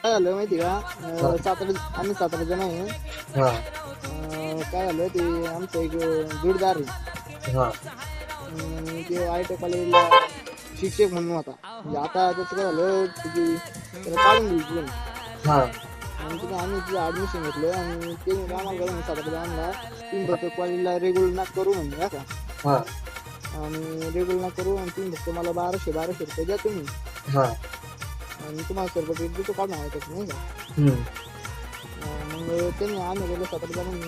काय झालं माहिती का, आम्ही 17 जण आहे. हा काय झालं ते आमचं एक जोडदार आहे. हा ते ITI कॉलेजला शिक्षक म्हणून होता. म्हणजे आता त्याचं काय झालं त्याला काढून दिली. हा आणि तिथे आम्ही तिथे ऍडमिशन घेतलं आणि ते आम्हाला घरून 17 आणला. 3 फक्त कॉलेजला रेग्युलर ना करू म्हणजे का, हा आणि रेग्युलर ना करू आणि 3 फक्त मला 1200 रुपये द्या तुम्ही, हा आणि तुम्हाला सर्टिफिकेट देतो काढून आहे त्याचं नाही का. मग त्यांनी आम्ही गेलो 17 जण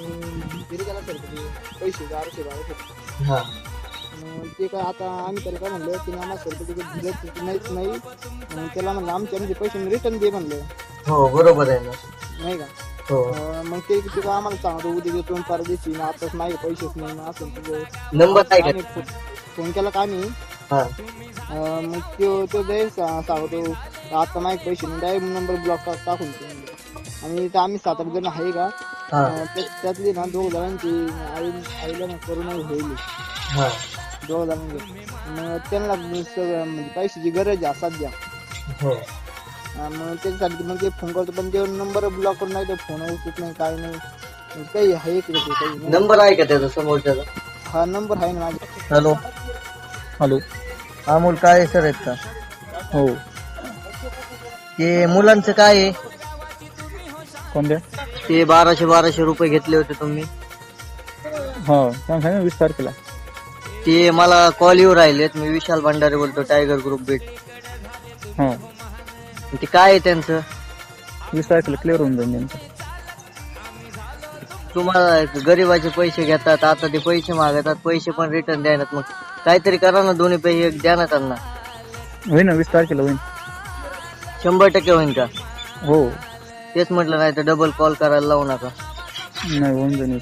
दिले त्याला सर्टिफिकेट पैसे 1200 हा ते काय आता आम्ही त्याला काय म्हणलं की आम्हाला सर्टिफिकेट दिलं नाहीच नाही. मग त्याला म्हणलं आमचे पैसे रिटर्न दे म्हणलं. हो बरोबर आहे ना. नाही का. हो मग ते आम्हाला सांगतो उद्या देतो परदेशी ना, आताच माझे पैसेच नाही ना असं तुझं नंबर आहे का? फोन केला का आम्ही. हा मग तो सांगतो आता माझे पैसे नाही, डायरेक्ट नंबर ब्लॉक टाकून आणि इथं आम्ही 7 जण आहे का, त्यातली ना 2 जणांची आईला ना करोना होईल. हा 2 जणांची मग त्यांना म्हणजे पैशाची गरज आहे सध्या. हो मग त्याच्यासाठी मग ते फोन करतो पण ते नंबर ब्लॉक करून नाही, ते फोन उचलत नाही काय नाही काही आहे काही. नंबर आहे का त्याचा समोरच्याचा? हा नंबर आहे ना माझ्या. हॅलो हॅलो अमोल काय सर आहेत का? हो ते मुलांचं काय आहे? कोणत्या? ते 1200 रुपये घेतले होते तुम्ही. हो सांगा 20 तारखेला. ते मला कॉल येऊ राहिलेत. मी विशाल भंडारे बोलतो, टायगर ग्रुप बीट. हो ते काय आहे त्यांचं? 20 तारखेला क्लिअर होऊन जाईल त्यांचं. तुम्हाला गरीबाचे पैसे घेतात, आता ते पैसे मागतात, पैसे पण रिटर्न द्यायनात. मग काहीतरी करा ना, दोन्ही पैसे द्या ना त्यांना. होईल ना 20 तारखेला होईल. 100% होईल का? हो तेच म्हटलं, नाही तर डबल कॉल करायला लावू नका. नाही होऊन जाईल.